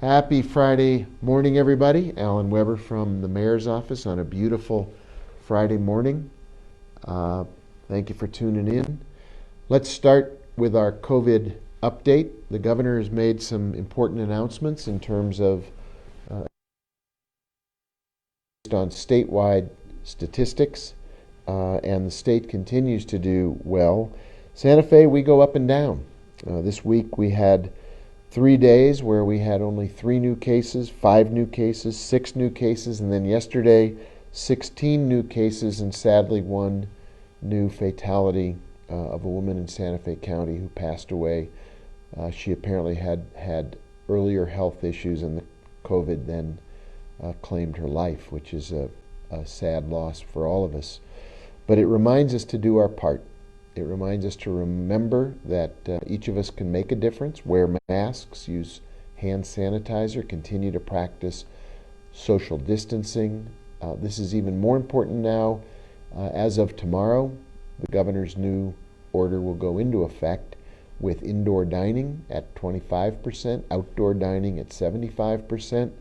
Happy Friday morning, everybody. Alan Weber from the Mayor's Office on a beautiful Friday morning. Uh, Thank you for tuning in. Let's start with our COVID update. The governor has made some important announcements in terms of based on statewide statistics, and the state continues to do well. Santa Fe, we go up and down. This week we had 3 days where we had only 3 new cases, 5 new cases, 6 new cases, and then yesterday 16 new cases and sadly one new fatality of a woman in Santa Fe County who passed away. She apparently had earlier health issues and the COVID then claimed her life, which is a sad loss for all of us. But it reminds us to do our part. It reminds us to remember that each of us can make a difference, wear masks, use hand sanitizer, continue to practice social distancing. This is even more important now. As of tomorrow, the governor's new order will go into effect with indoor dining at 25%, outdoor dining at 75%.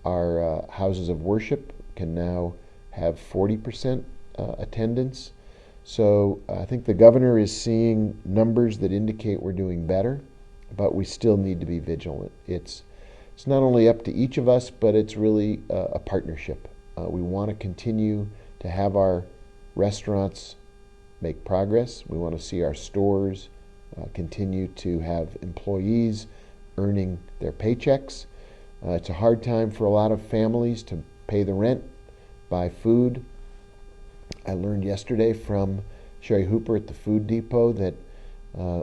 Our houses of worship can now have 40% attendance. So I think the governor is seeing numbers that indicate we're doing better, but we still need to be vigilant. It's not only up to each of us, but it's really a partnership. We want to continue to have our restaurants make progress. We want to see our stores continue to have employees earning their paychecks. It's a hard time for a lot of families to pay the rent, buy food. I learned yesterday from Sherry Hooper at the Food Depot that,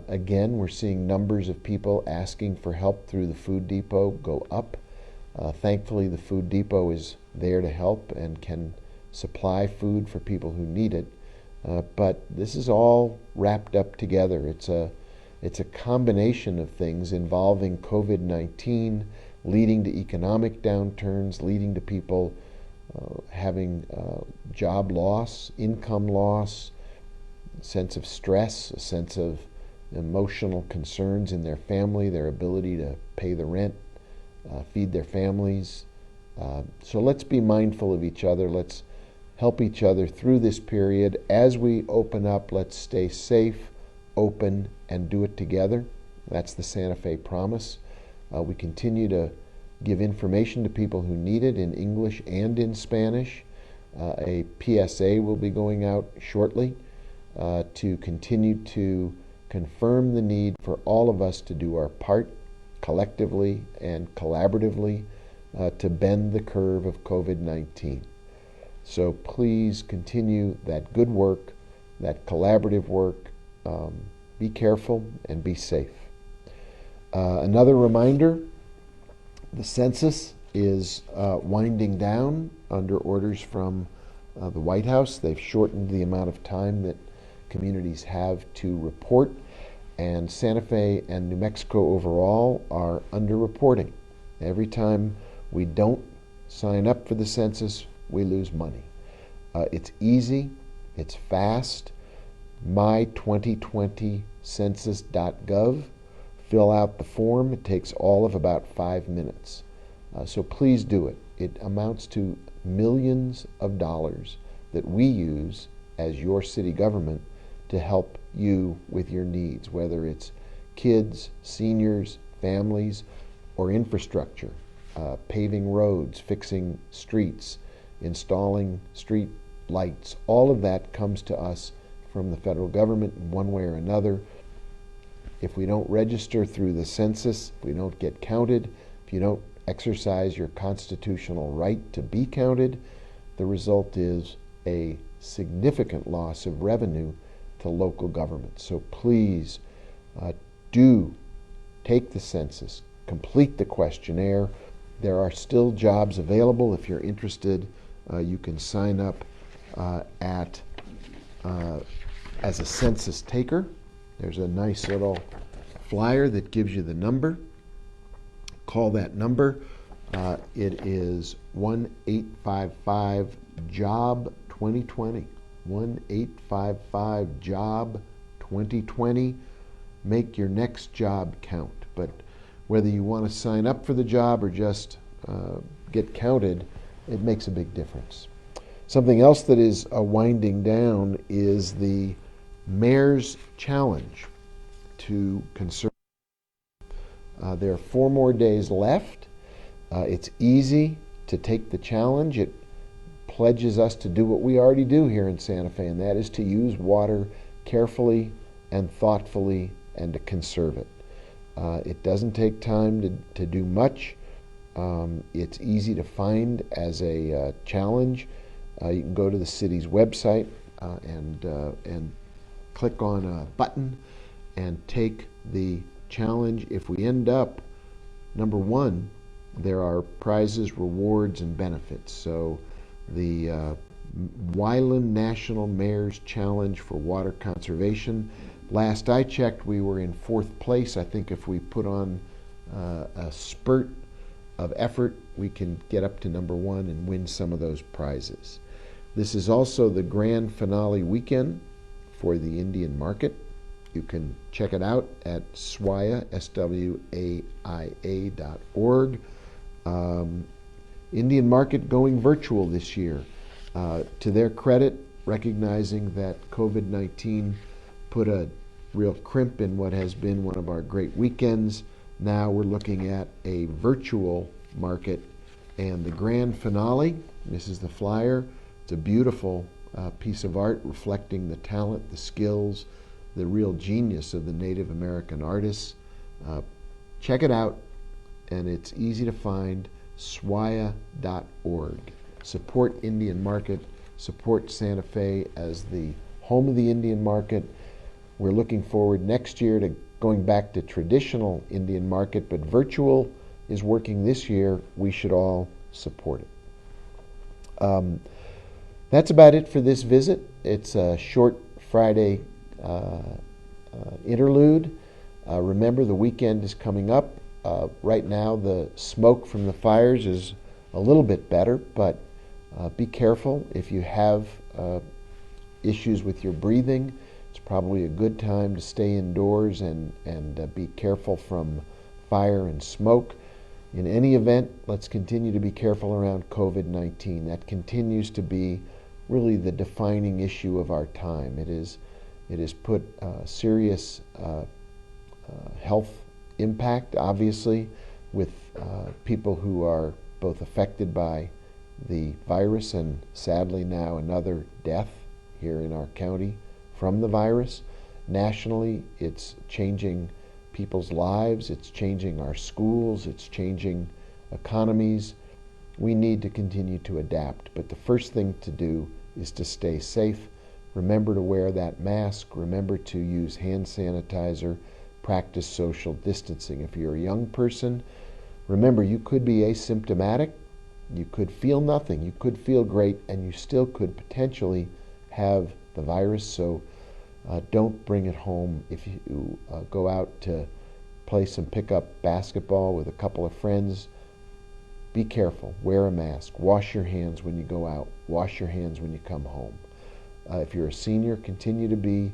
again, we're seeing numbers of people asking for help through the Food Depot go up. Thankfully, the Food Depot is there to help and can supply food for people who need it. But this is all wrapped up together. It's a combination of things involving COVID-19, leading to economic downturns, leading to people having job loss, income loss, sense of stress, a sense of emotional concerns in their family, their ability to pay the rent, feed their families. So let's be mindful of each other. Let's help each other through this period. As we open up, let's stay safe, open, and do it together. That's the Santa Fe promise. We continue to give information to people who need it in English and in Spanish. A PSA will be going out shortly to continue to confirm the need for all of us to do our part collectively and collaboratively to bend the curve of COVID-19. So please continue that good work, that collaborative work. Be careful and be safe. Another reminder, the census is winding down under orders from the White House. They've shortened the amount of time that communities have to report, and Santa Fe and New Mexico overall are underreporting. Every time we don't sign up for the census, we lose money. It's easy, it's fast. my2020census.gov. Fill out the form. It takes all of about 5 minutes. So please do it. It amounts to millions of dollars that we use as your city government to help you with your needs, whether it's kids, seniors, families, or infrastructure, paving roads, fixing streets, installing street lights. All of that comes to us from the federal government in one way or another. If we don't register through the census, if we don't get counted, if you don't exercise your constitutional right to be counted, the result is a significant loss of revenue to local government. So please do take the census, complete the questionnaire. There are still jobs available. If you're interested, you can sign up as a census taker. There's a nice little flyer that gives you the number. Call that number. It is 1-855-JOB-2020. 1-855-JOB-2020. Make your next job count. But whether you want to sign up for the job or just get counted, it makes a big difference. Something else that is winding down is the Mayor's Challenge to conserve. There are 4 more days left. It's easy to take the challenge. It pledges us to do what we already do here in Santa Fe, and that is to use water carefully and thoughtfully and to conserve it. It doesn't take time to do much. It's easy to find as a challenge. You can go to the city's website and click on a button and take the challenge. If we end up number 1, there are prizes, rewards, and benefits. So the Wyland National Mayor's Challenge for Water Conservation. Last I checked, we were in 4th place. I think if we put on a spurt of effort, we can get up to number 1 and win some of those prizes. This is also the grand finale weekend for the Indian Market. You can check it out at swaya, SWAIA.org. Indian Market going virtual this year. To their credit, recognizing that COVID-19 put a real crimp in what has been one of our great weekends. Now we're looking at a virtual market, and the grand finale, this is the flyer. It's a beautiful piece of art reflecting the talent, the skills, the real genius of the Native American artists. Check it out, and it's easy to find, swaya.org. Support Indian Market, support Santa Fe as the home of the Indian Market. We're looking forward next year to going back to traditional Indian Market, but virtual is working this year. We should all support it. That's about it for this visit. It's a short Friday interlude. Remember, the weekend is coming up. Right now, the smoke from the fires is a little bit better, but be careful. If you have issues with your breathing, it's probably a good time to stay indoors and be careful from fire and smoke. In any event, let's continue to be careful around COVID-19. That continues to be really the defining issue of our time. It has put serious health impact, obviously, with people who are both affected by the virus and sadly now another death here in our county from the virus. Nationally, it's changing people's lives, it's changing our schools, it's changing economies. We need to continue to adapt, but the first thing to do is to stay safe. Remember to wear that mask, remember to use hand sanitizer, practice social distancing. If you're a young person, remember you could be asymptomatic, you could feel nothing, you could feel great, and you still could potentially have the virus, so don't bring it home. If you go out to play some pickup basketball with a couple of friends, be careful, wear a mask, wash your hands when you go out, wash your hands when you come home. If you're a senior, continue to be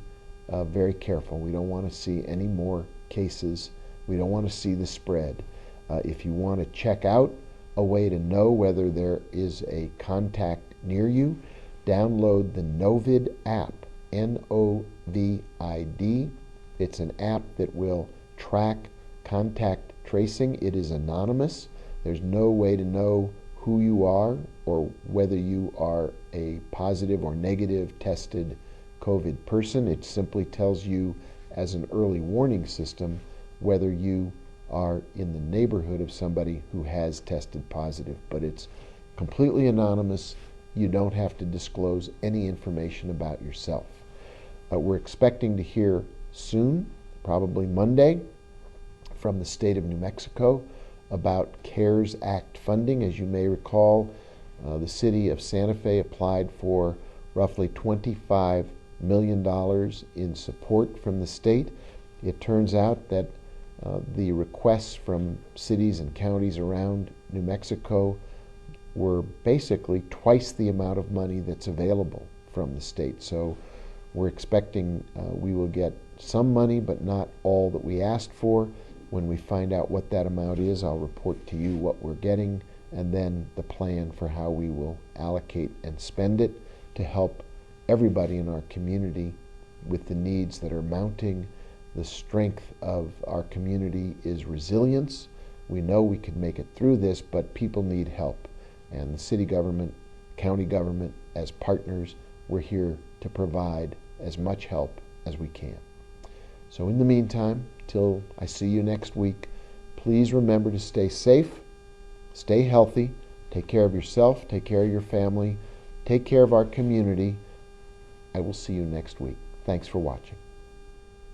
very careful. We don't want to see any more cases. We don't want to see the spread. If you want to check out a way to know whether there is a contact near you, download the Novid app, N-O-V-I-D. It's an app that will track contact tracing. It is anonymous. There's no way to know who you are or whether you are a positive or negative tested COVID person. It simply tells you as an early warning system whether you are in the neighborhood of somebody who has tested positive. But it's completely anonymous. You don't have to disclose any information about yourself. We're expecting to hear soon, probably Monday, from the state of New Mexico about CARES Act funding. As you may recall, the city of Santa Fe applied for roughly $25 million in support from the state. It turns out that the requests from cities and counties around New Mexico were basically twice the amount of money that's available from the state. So we're expecting we will get some money, but not all that we asked for. When we find out what that amount is, I'll report to you what we're getting, and then the plan for how we will allocate and spend it to help everybody in our community with the needs that are mounting. The strength of our community is resilience. We know we can make it through this, but people need help. And the city government, county government, as partners, we're here to provide as much help as we can. So in the meantime, till I see you next week, please remember to stay safe, stay healthy, take care of yourself, take care of your family, take care of our community. I will see you next week. Thanks for watching.